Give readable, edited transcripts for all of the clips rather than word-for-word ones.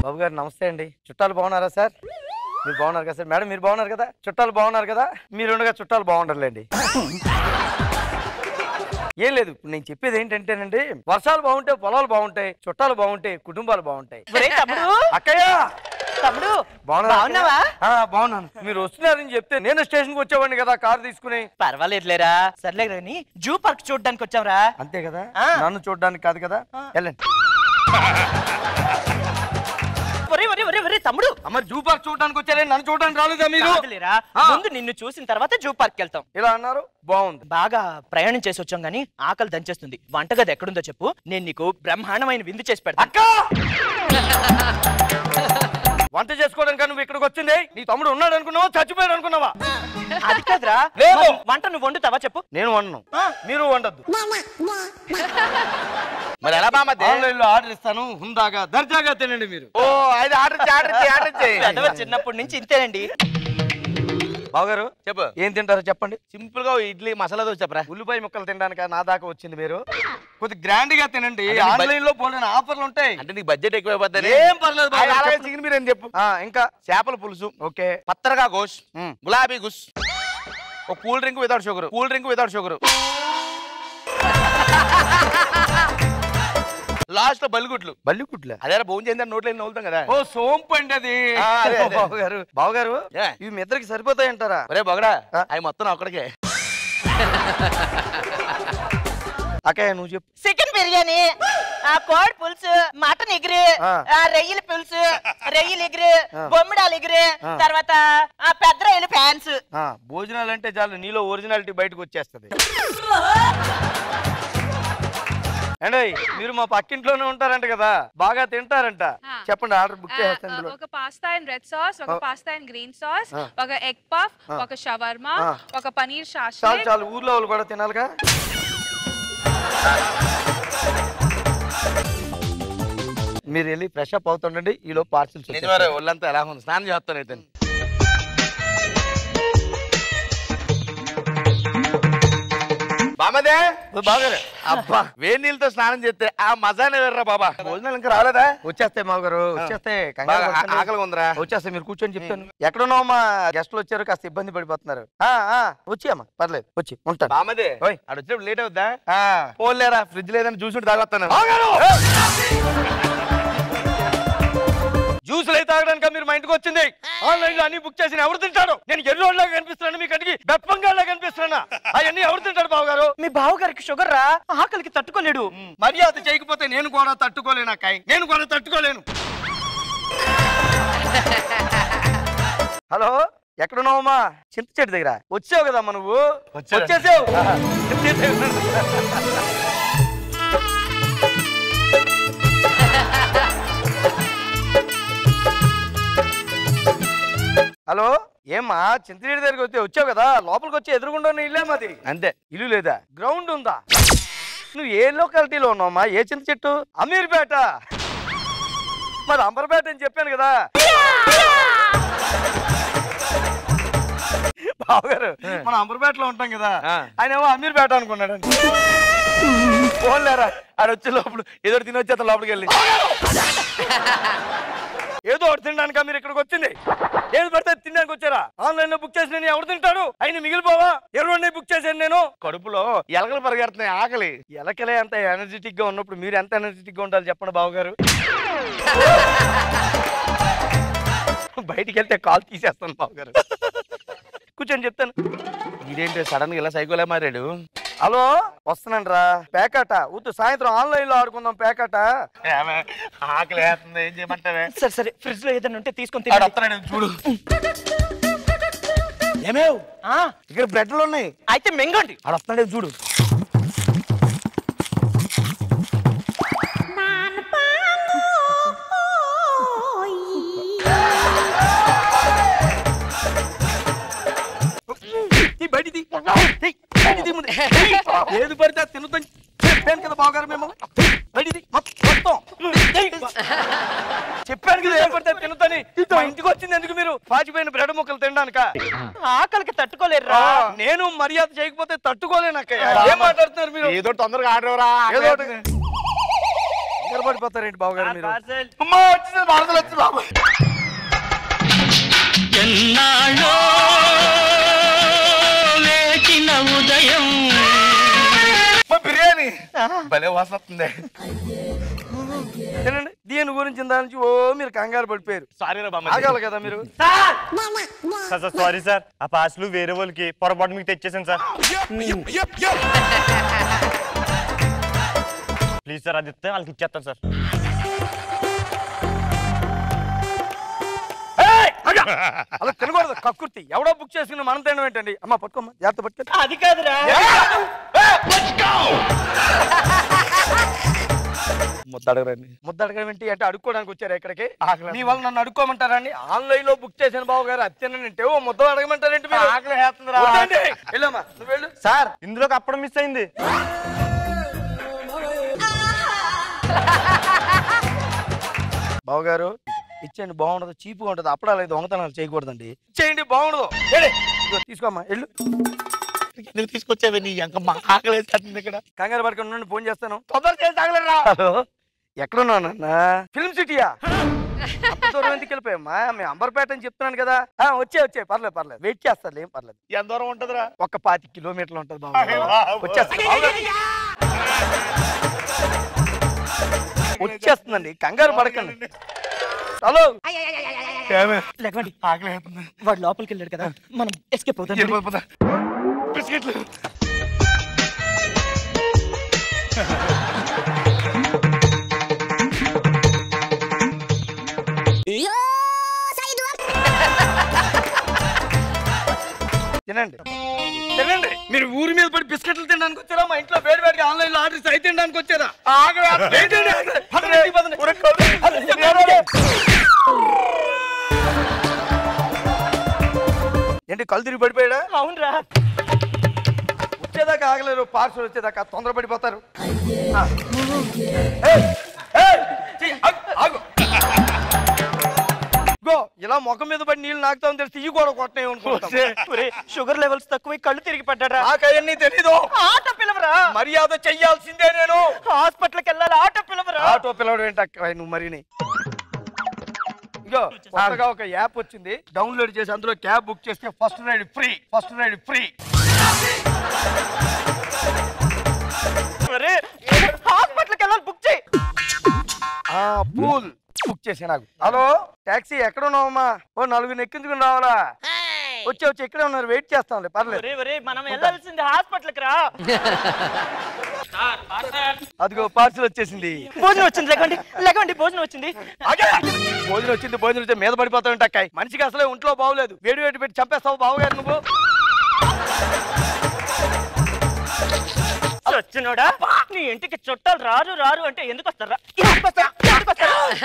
బాబు గారు నమస్తే అండి. చుట్టాలు బాగున్నారా సార్? మీరు బాగున్నారు కదా సార్? మేడం మీరు బాగున్నారు కదా? చుట్టాలు బాగున్నారు కదా? మీరుండగా చుట్టాలు బాగుండాలండి. ఏం లేదు, ఇప్పుడు నేను చెప్పేది ఏంటంటేనండి, వర్షాలు బాగుంటే పొలాలు బాగుంటాయి, చుట్టాలు బాగుంటే కుటుంబాలు బాగుంటాయి. అక్కయ్య తమ్ముడు బాగున్నావా? బాగున్నాను. మీరు వస్తున్నారని చెప్తే నేను స్టేషన్ కి వచ్చేవాడిని కదా కారు తీసుకుని. పర్వాలేదులేరా, సర్లే కానీ జూ పార్క్ చూడడానికి వచ్చావురా. అంతే కదా, నన్ను చూడడానికి కాదు కదా. వెళ్ళండి. తమ్ముడు అమ్మ జూ పార్క్ చూడడానికి వచ్చారే, నన్ను చూడడానికి రాలేదా మీరు? ముందు నిన్ను చూసిన తర్వాత జూ పార్క్ వెళ్తాం. ఇలా అన్నారు, బాగుంది. బాగా ప్రయాణం చేసి వచ్చాం గానీ ఆకలి దంచేస్తుంది. వంటగది ఎక్కడుందో చెప్పు, నేను నీకు బ్రహ్మాండమైన విందు చేసి పెడతా. అక్క వంట చేసుకోవడానికి నువ్వు ఇక్కడికి వచ్చింది, నీ తమ్ముడు ఉన్నాడు అనుకున్నావా, చచ్చిపోయాడు అనుకున్నావా? అది కాదురా, వంట నువ్వు వండుతావా చెప్పు. నేను వండను, మీరు వండద్దు. మరి ఎలా బామ్మ? ఆన్లైన్లో ఆర్డర్ ఇస్తాను, హుందాగా దర్జాగా తినండి మీరు. ఓ అది ఆర్డర్ చిన్నప్పటి నుంచి ఇంతేనండి. బావగారు చెప్పు, ఏం తింటారో చెప్పండి. సింపుల్ గా ఇడ్లీ మసాలా దోశ చెప్పరా. ఉల్లిపాయ ముక్కలు తినడానికి నా దాకా వచ్చింది మీరు. కొద్ది గ్రాండ్ గా తినండి, ఆన్లైన్ లో పోలేని ఆఫర్లు ఉంటాయి. అంటే నీకు బడ్జెట్ ఎక్కువైపోతుంది. ఏం పర్లేదు. చికెన్ బిర్యానీ చెప్పు. ఇంకా చేపల పులుసు, ఓకే, పత్తరగా గోష్, గులాబీ గుస్, ఒక cool drink without sugar, last లో బల్లిగుడ్లు. అదే భోజనం చేద్దాం, నోట్లో నవ్వుతాం కదా. ఓ సోంపు అండి అది. బావగారు ఇవి మీ ఇద్దరికి సరిపోతాయంటారా? ఒరే బొగడా, అవి మొత్తం ఒక్కడికే. అక్కయ్య నువ్వు చెప్పు. చికెన్ బిర్యానీ, కోడి పులుసు, మటన్ ఎగురు, రొయ్యల పులుసు, రొయ్యలు ఎగురు, బొమ్మిడాలు ఎగురు, తర్వాత పెద్ద రొయ్యలు ఫ్యాన్స్. భోజనాలు అంటే చాలు నీలో ఒరిజినాలిటీ బయటకు వచ్చేస్తుంది. అండి మీరు మా పక్కింట్లోనే ఉంటారంట కదా, బాగా తింటారంట. చెప్పండి, ఆర్డర్ బుక్ చేస్తాను. ఒక పాస్తా అండ్ రెడ్ సాస్, ఒక పాస్తా అండ్ గ్రీన్ సాస్, ఒక ఎగ్ పఫ్, ఒక షవర్మా, ఒక పనీర్ షాషి. చాలు ఊర్లో వాళ్ళు కూడా తినాలిగా. మీరు వెళ్ళి ఫ్రెష్ అప్ అవుతుండండి, ఈలో పార్సిల్స్. ఒళ్ళంతా ఎలా ఉంది, స్నానం చేస్తాను అయితే. బామదే బాగారు అబ్బా, వేడి నీళ్ళతో స్నానం చేస్తే ఆ మజానే వేర్రా బాబా. భోజనాలు ఇంకా రాలేదా? వచ్చేస్తాయి మాగారు, వచ్చేస్తాయి. ఆకలి ఉందిరా. వచ్చేస్తాయి, మీరు కూర్చొని చెప్తాను. ఎక్కడున్నావు మా గెస్టులు వచ్చారు, కాస్త ఇబ్బంది పడిపోతున్నారు. వచ్చి అమ్మా, పర్లేదు వచ్చి ఉంటాను. బామదే ఆడ వచ్చినప్పుడు లేట్ అవుద్దా? పోలేరా, ఫ్రిడ్జ్ లేదని జ్యూస్ ఉంటే తాగొస్తాను. జ్యూసులు అయితే తాగడానికి మీరు మా ఇంటికి వచ్చింది. ఆన్లైన్ లో అన్ని బుక్ చేసి ఎవరు తింటాడు? నేను ఎల్లోళ్ళగా కనిపిస్తున్నాను, మీ కంటికి బెప్పంగా కనిపిస్తున్నా. అవన్నీ ఎవరు తింటాడు బావగారు? మీ బావగారికి షుగర్ రా, ఆకలికి తట్టుకోలేడు. మర్యాద చేయకపోతే నేను కూడా తట్టుకోలేను అక్కాయ్, నేను కూడా తట్టుకోలేను. హలో, ఎక్కడున్నావమ్మా? చింత చెట్టు దగ్గర వచ్చావు కదమ్మా, నువ్వు వచ్చేసావు. హలో, ఏమ్మా చింతనేడి దగ్గరికి వచ్చావు కదా, లోపలికి వచ్చి ఎదురుగుండా ఇల్లే మాది. అంతే. ఇల్లు లేదా? గ్రౌండ్ ఉందా? నువ్వు ఏ లొకాలిటీలో ఉన్నావమ్మా? ఏ చింత చెట్టు? అమీర్పేట. మరి అంబర్పేట అని చెప్పాను కదా. బావగారు మనం అంబర్పేటలో ఉంటాం కదా, ఆయన ఏమో అమీర్పేట అనుకున్నాడు. పోలేరా, ఆడ వచ్చే లోపల ఏదో తినొచ్చేత లోపలికి వెళ్ళి. ఏదో ఒకటి తినడానిక మీరు ఇక్కడికి వచ్చింది? ఏది పడితే తినడానికి వచ్చారా? ఆన్లైన్ లో బుక్ చేసి నేను ఎవరు తింటాడు? అయిన మిగిలిపోవా? ఎవరు బుక్ చేశాను నేను. కడుపులో ఎలకలు పరిగెడుతున్నాయి, ఆకలి. ఎలకలే అంత ఎనర్జెటిక్ గా ఉన్నప్పుడు మీరు ఎంత ఎనర్జెటిక్ గా ఉండాలి చెప్పండి బావగారు. బయటికి వెళ్తే కాల్ తీసేస్తాను బావగారు. కూర్చొని చెప్తాను. ఇదేంటి సడన్ గా ఇలా సైకోలే మారాడు? హలో, వస్తున్నాను రా. పేకాట వద్దు, సాయంత్రం ఆన్లైన్ లో ఆడుకుందాం పేకాట. ఆకలి వేస్తుంది, ఏం చేయమంటావే? సరే సరే, ఫ్రిడ్జ్ లో ఏదైనా ఉంటే తీసుకొని చూడు. ఏమేవ్ ఇక్కడ బ్రెడ్లు ఉన్నాయి, అయితే మెంగండి. ఆడ వస్తున్నాడే చూడు. ఏది పడితే తినుతాను చెప్పాను కదా బావగారు. మేము మొత్తం చెప్పాను కదా, ఏం పడితే తినుతాని. మా ఇంటికి వచ్చింది ఎందుకు మీరు? పాచిపోయిన బ్రెడ్ ముక్కలు తినడానిక? ఆకలికి తట్టుకోలేరురా. నేను మర్యాద చేయకపోతే తట్టుకోలేను అక్క. ఏం మాట్లాడుతున్నారు మీరు? ఏదో తొందరగా ఆడరా. కంగారు పడిపోతారేంటి బావగారు మీరు? అమ్మా వచ్చింది వరదలు వచ్చింది బాబు. ఎన్నాళ్ళో వేచిన ఉదయం బిర్యానీ భలే వాసన వస్తుంది. తినండి. దీని గురించి దాని నుంచి ఓ మీరు కంగారు పడిపోయారు. సారీ రా బామ్మ. ఆగాలి కదా మీరు. సార్ సారీ సార్, ఆ పాస్లు వేరే వాళ్ళకి పొరపాటు మీకు తెచ్చేసాను సార్. ప్లీజ్ సార్, అది ఇస్తే వాళ్ళకి ఇచ్చేస్తాను సార్. అలా తినకూడదు కక్కుర్తి. ఎవడో బుక్ చేసుకుని మనం తినడం ఏంటండి? అమ్మ పట్టుకోమ్మా, జాగ్రత్త పట్టుకో. అది కాదురా. ముద్దడగరండి. ముద్దడగరం ఏంటి అంటే అడుక్కోవడానికి వచ్చారు ఇక్కడికి? మీ వల్ల నన్ను అడుక్కోమంటారండి? ఆన్లైన్ లో బుక్ చేసిన బాబు గారు అత్యనంటే ఓ ముద్ద అడగమంటారేంటి మీరు? ఆకలి వేస్తుందిరా. వెళ్ళమ్మా నువ్వు వెళ్ళు. సార్ ఇందులోకి అప్పుడు మిస్ అయింది. బావగారు ఇచ్చేయండి, బాగుండదు, చీపుగా ఉంటది. అప్పుడాలి దొంగతనాలు చేయకూడదండి. ఇచ్చేయండి, బాగుండదు. తీసుకోమ్మా వెళ్ళు. నువ్వు తీసుకొచ్చావే నీ అంకమ్మ. ఆకలి వేస్తుంది ఇక్కడ. కంగారు పడుకుని నుండి ఫోన్ చేస్తాను. తొందర చేసి ఆగలేరా. హలో, ఎక్కడున్నానన్నా? ఫిల్మ్ సిటీయా? అంత దూరం ఎందుకు వెళ్ళిపోయామ్మా? మేము అంబర్పేట అని చెప్తున్నాను కదా. వచ్చే పర్లేదు వెయిట్ చేస్తాను, ఏం పర్లేదు. ఎంత దూరం ఉంటదిరా? ఒక 25 కిలోమీటర్లు ఉంటది బాబు. వచ్చేస్తుందండి, కంగారు పడకండి. హలో లేకండి, ఆకలి వేస్తుంది. వాడు లోపలికి వెళ్ళాడు కదా, మనం ఎస్కేప్ అవుతాం. బిస్కెట్లు. తినండి తినండి. మీరు ఊరి మీద పడి బిస్కెట్లు తినడానికి వచ్చారా? మా ఇంట్లో వేడి వేడిగా ఆన్లైన్ లో ఆర్డర్ అయి తినడానికి వచ్చారా? ఏంటి కళ్ళు తిరిగి పడిపోయాడా? అవునరా. వచ్చేదాకా ఆగలేరు, పార్సల్ వచ్చేదాకా తొందర పడిపోతారు. ఇలా ముఖం మీద పడి నీళ్ళు నాకుతామని తెలిసి ఇవి కూడా కొట్టనే. షుగర్ లెవెల్స్ తక్కువ, కళ్ళు తిరిగి పడ్డారా? నాకు అవన్నీ తెలీదు. ఆటో పిలవరా? మర్యాద చెయ్యాల్సిందే నేను. హాస్పిటల్కి వెళ్ళాలి, ఆటో పిలవరా? ఆటో పిలవడం ఏంటక్క నువ్వు మరిని? ఇగో కొత్తగా ఒక యాప్ వచ్చింది, డౌన్లోడ్ చేసి అందులో క్యాబ్ బుక్ చేస్తే ఫస్ట్ రైడ్ ఫ్రీ. హాస్పిటల్కి వెళ్ళాలి, బుక్ చేయి. పూల్ బుక్ చేసే నాకు. హలో టాక్సీ, ఎక్కడ ఉన్నావమ్మా? ఓ 4 ఎక్కించుకుని రావాలా? వచ్చి ఇక్కడే ఉన్నారు, వెయిట్ చేస్తాంలే, పర్లేదు. మనం వెళ్ళాల్సింది హాస్పిటల్కి రా. అదిగో పార్సల్ వచ్చేసింది. భోజనం వచ్చింది, లేకండి భోజనం వచ్చింది. భోజనం వచ్చి మీద పడిపోతావు అక్కాయి. మనిషికి అసలే ఒంట్లో బాగోలేదు, వేడి పెట్టి చంపేస్తావు బావగారు నువ్వు. వచ్చినోడా, నీ ఇంటికి చుట్టాలు రారు అంటే ఎందుకు వస్తారా?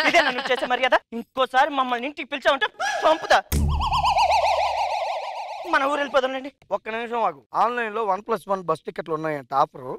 ఇదే నన్ను చేసే మర్యాద. ఇంకోసారి మమ్మల్ని ఇంటికి పిలిచావంటే చంపుతా. మన ఊరు వెళ్ళిపోదాండి. ఒక్క నిమిషం ఆగు. ఆన్లైన్ లో 1+1 బస్ టికెట్లు ఉన్నాయంట, ఆఫరు.